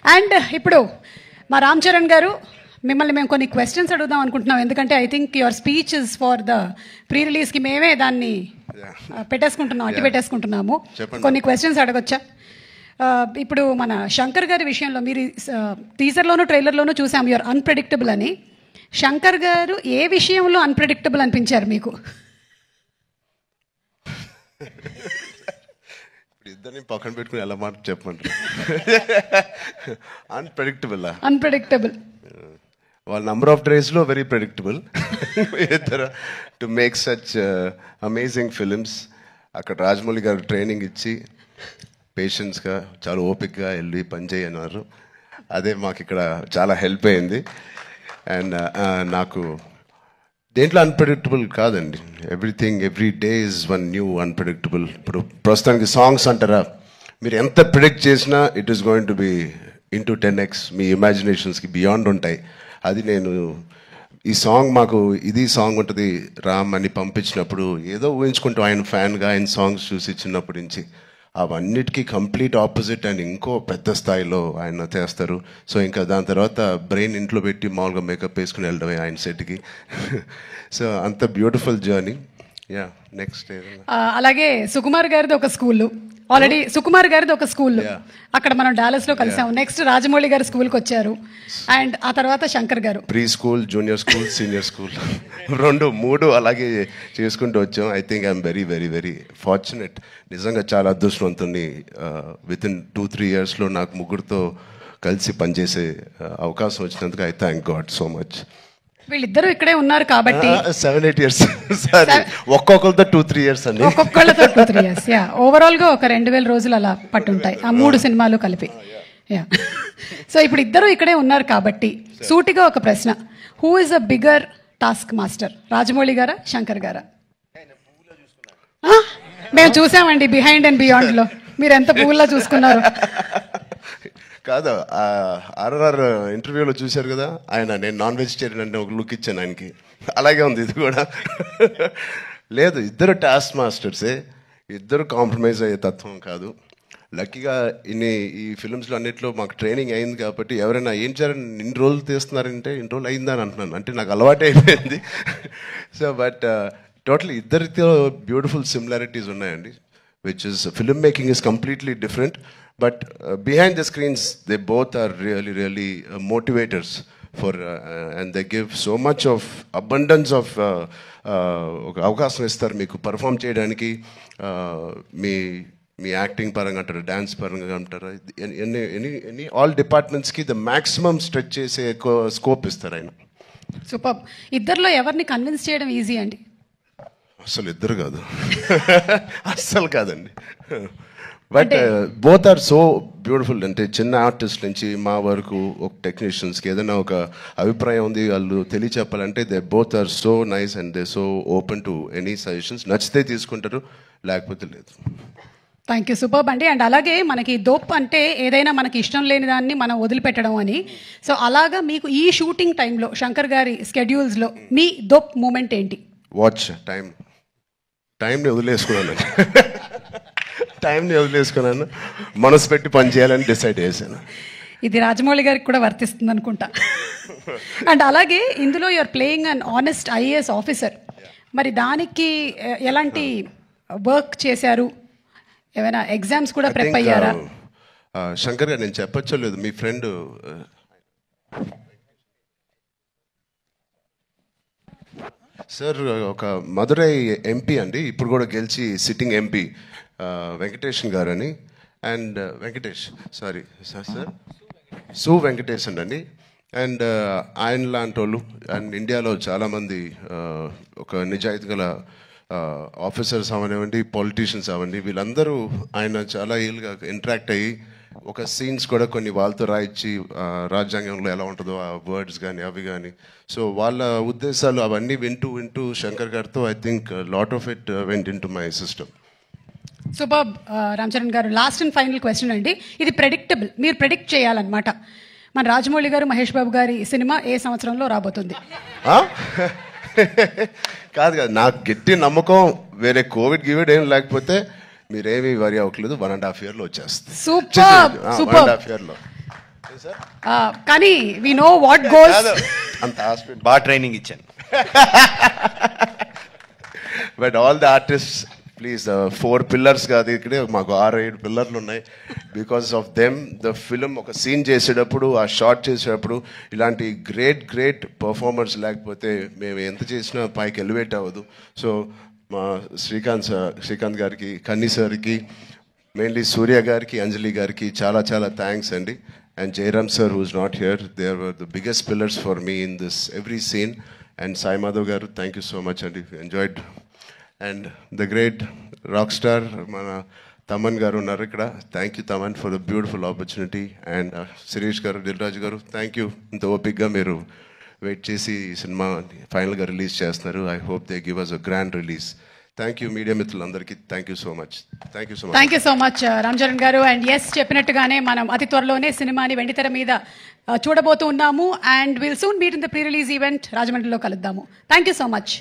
And ఇప్పుడు మా రామ్ చరణ్ గారు మిమ్మల్ని మేము కొన్ని క్వశ్చన్స్ అడుగుదాం అనుకుంటున్నాం, ఎందుకంటే I think your speech is for the pre రిలీజ్కి మేమే దాన్ని పెట్టేసుకుంటున్నాము. కొన్ని క్వశ్చన్స్ అడగొచ్చా? ఇప్పుడు మన శంకర్ గారి విషయంలో మీరు టీజర్లోనూ ట్రైలర్లోనూ చూసాం యువర్ అన్ప్రెడిక్టబుల్ అని. శంకర్ గారు ఏ విషయంలో అన్ప్రెడిక్టబుల్ అనిపించారు మీకు? ఇద్దరిని పక్కన పెట్టుకుని ఎలా మాట చెప్పమంటారు? అన్ప్రెడిక్టబుల్ వాళ్ళ నంబర్ ఆఫ్ డేస్లో వెరీ ప్రెడిక్టబుల్ ఇద్దరు to make such amazing films. అక్కడ రాజమౌళి గారు ట్రైనింగ్ ఇచ్చి పేషెన్స్గా చాలా ఓపిక్గా వెళ్ళి పనిచేయి అన్నారు. అదే మాకు ఇక్కడ చాలా హెల్ప్ అయింది. అండ్ నాకు దేంట్లో అన్ప్రెడిక్టబుల్ కాదండి. Everything every day is one new unpredictable. ఇప్పుడు ప్రస్తుతానికి సాంగ్స్ అంటారా, మీరు ఎంత ప్రిడిక్ట్ చేసినా it is going to be into 10x. మీ ఇమాజినేషన్స్కి బియాండ్ ఉంటాయి. అది నేను ఈ సాంగ్ మాకు ఇది సాంగ్ ఉంటుంది రామ్ అని పంపించినప్పుడు ఏదో ఊహించుకుంటూ ఆయన ఫ్యాన్గా ఆయన సాంగ్స్ చూసి చిన్నప్పటి నుంచి అవన్నిటికీ కంప్లీట్ ఆపోజిట్ అండ్ ఇంకో పెద్ద స్థాయిలో ఆయన చేస్తారు. సో ఇంకా దాని తర్వాత బ్రెయిన్ ఇంట్లో పెట్టి మామూలుగా మేకప్ వేసుకుని వెళ్ళడమే ఆయన సెట్కి. సో అంత బ్యూటిఫుల్ జర్నీ. యా నెక్స్ట్ అలాగే సుకుమార్ గారిది ఒక స్కూల్, ఆల్రెడీ సుకుమార్ గారిది ఒక స్కూల్ అక్కడ మనం డాలస్లో కలిసాము. నెక్స్ట్ రాజమౌళి గారి స్కూల్కి వచ్చారు అండ్ ఆ తర్వాత శంకర్ గారు pre school, junior school, senior school 2, 3 అలాగే చేసుకుంటూ వచ్చాం. I think I'm very very very fortunate. నిజంగా చాలా అదృష్టవంతుని. వితిన్ 2-3 ఇయర్స్లో నాకు ముగ్గురితో కలిసి పనిచేసే అవకాశం వచ్చినందుకు I thank God so much. వీళ్ళిద్దరూ ఇక్కడే ఉన్నారు కాబట్టి 7-8 ఇయర్స్ ఒక్కొక్కరితో 2-3 ఇయర్స్ అండి. ఒక్కొక్కళ్ళతో 2-3 ఇయర్స్. ఓవరాల్గా ఒక 2000 రోజులు అలా పట్టుంటాయి ఆ 3 సినిమాలు కలిపి. సో ఇప్పుడు ఇద్దరు ఇక్కడే ఉన్నారు కాబట్టి సూటిగా ఒక ప్రశ్న, who is a bigger task master, Rajamouli గారా శంకర్ గారా? మేము చూసామండి బిహైండ్ అండ్ బియాండ్లో మీరు ఎంత పువ్వుల్లా చూసుకున్నారు. కాదు, ఆర్ఆర్ ఇంటర్వ్యూలో చూశారు కదా ఆయన, నేను నాన్ వెజిటేరియన్ అంటే ఒక లుక్ ఇచ్చాను ఆయనకి. అలాగే ఉంది ఇది కూడా. లేదు, ఇద్దరు టాస్క్ మాస్టర్సే, ఇద్దరు కాంప్రమైజ్ అయ్యే తత్వం కాదు. లక్కీగా ఈ ఫిల్మ్స్లో అన్నింటిలో మాకు ట్రైనింగ్ అయింది కాబట్టి ఎవరైనా ఏం చేయాలని ఇన్ని రోజులు తీస్తున్నారంటే ఇన్ని రోజులు అయిందని అంటున్నాను, అంటే నాకు అలవాటు అయిపోయింది. సో బట్ టోటలీ ఇద్దరితో బ్యూటిఫుల్ సిమిలారిటీస్ ఉన్నాయండి. which is film making is completely different, but behind the screens they both are really motivators for and they give so much of abundance of అవకాశం ఇస్తారు మీకు పర్ఫామ్ చేయడానికి. మీ acting పరంగా అంటారు, dance పరంగా అంటారు, ఎనీ ఆల్ డిపార్ట్మెంట్స్కి ద మ్యాక్సిమం స్ట్రెచ్ చేసే స్కోప్ ఇస్తారు ఆయన. సూపర్. ఇద్దరిలో ఎవరిని కన్విన్స్ చేయడం ఈజీ అండి? అసలు ఇద్దరు కాదు, అస్సలు కాదండి. But both are so beautiful. అంటే చిన్న ఆర్టిస్ట్ నుంచి మా వరకు ఒక టెక్నీషియన్స్కి ఏదైనా ఒక అభిప్రాయం ఉంది వాళ్ళు తెలియచెప్పాలంటే they both are so nice and they so open to any suggestions. నచ్చితే తీసుకుంటారు, లేకపోతే లేదు. థ్యాంక్ యూ, సూపర్ అండి. అండ్ అలాగే మనకి దోప్ అంటే ఏదైనా మనకి ఇష్టం లేని దాన్ని మనం వదిలిపెట్టడం అని. సో అలాగా మీకు ఈ షూటింగ్ టైంలో శంకర్ గారి స్కెడ్యూల్స్లో మీ దోప్ మూమెంట్ ఏంటి? వాచ్ టైంని వదిలేసుకున్నాను, మనసు పెట్టి పని చేయాలని డిసైడ్ చేశాను. ఇది రాజమౌళి గారికి కూడా వర్తిస్తుంది అనుకుంటా. అండ్ అలాగే ఇందులో you're playing an honest IAS officer. మరి దానికి ఎలాంటి వర్క్ చేశారు? ఏమైనా ఎగ్జామ్స్ కూడా ప్రిపేర్ అయ్యారా? శంకర్ గారు నేను చెప్పచ్చో లేదు, మీ ఫ్రెండ్ సార్ ఒక మదురై ఎంపీ అండి, ఇప్పుడు కూడా గెలిచి సిట్టింగ్ ఎంపీ వెంకటేషన్ గారు అని. అండ్ సార్ సు వెంకటేష్ అండి. అండ్ ఆయన లాంటి వాళ్ళు అండ్ ఇండియాలో చాలామంది ఒక నిజాయితీ గల ఆఫీసర్స్ అవనివ్వండి, పొలిటీషియన్స్ అవ్వండి, వీళ్ళందరూ ఆయన చాలా ఏళ్ళుగా ఇంటరాక్ట్ అయ్యి ఒక సీన్స్ కూడా కొన్ని వాళ్ళతో రాయించి రాజ్యాంగంలో ఎలా ఉంటుందో ఆ వర్డ్స్ కానీ అవి కానీ, సో వాళ్ళ ఉద్దేశాలు అవన్నీ వింటూ శంకర్ గారితో I think lot of it went in to my system. Super. Ram Charan గారు, లాస్ట్ అండ్ ఫైనల్ క్వశ్చన్ అండి. ఇది ప్రెడిక్టబుల్, మీరు ప్రెడిక్ట్ చేయాలన్నమాట. మన రాజమౌళి గారు, మహేష్ బాబు గారి సినిమా ఏ సంవత్సరంలో రాబోతుంది? కాదు నాకు గట్టి నమ్మకం, వేరే కోవిడ్ ఏం లేకపోతే మీరేమీ వరి అవ్వట్లేదు, 1.5 yearలో వచ్చేస్తుంది. సూపర్. 1.5 yearలో కానీ వి నో వాట్ గోస్. అంత హాస్పిటల్ బాగా ట్రైనింగ్ ఇచ్చాను. But all the artist please 4 pillars కాదు, ఇక్కడే మాకు 6-7 పిల్లర్లు ఉన్నాయి. Because of them the film ఒక సీన్ చేసేటప్పుడు, ఆ షార్ట్ చేసేటప్పుడు ఇలాంటి గ్రేట్ పర్ఫార్మర్స్ లేకపోతే మేము ఎంత చేసినా పైకి ఎలివేట్ అవ్వదు. సో మా శ్రీకాంత్ గారికి, కన్నీ సార్కి, మెయిన్లీ సూర్య గారికి, అంజలి గారికి చాలా థ్యాంక్స్ అండి. And Jayaram sir who's not here, they are the biggest pillars for me in this every scene. And Sai Madhav గారు, థ్యాంక్ యూ సో మచ్ అండి, enjoyed. And the great rock star మన తమన్ గారు ఉన్నారు ఇక్కడ, thank you Thaman for the beautiful opportunity. And Shirish గారు, దిల్ రాజు గారు, thank you, ఇంత ఓపిక్గా మీరు వెయిట్ చేసి ఈ సినిమా ఫైనల్గా రిలీజ్ చేస్తున్నారు. I hope they give us a grand release. Thank you media మిత్రులందరికీ, thank you so much. Thank you so much Ram Charan garu. And yes, చెప్పినట్టుగానే మనం అతి త్వరలోనే సినిమాని వెండితెర మీద చూడబోతూ ఉన్నాము. And will soon meet in the pre release event రాజమండ్రిలో కలుద్దాము. Thank you so much.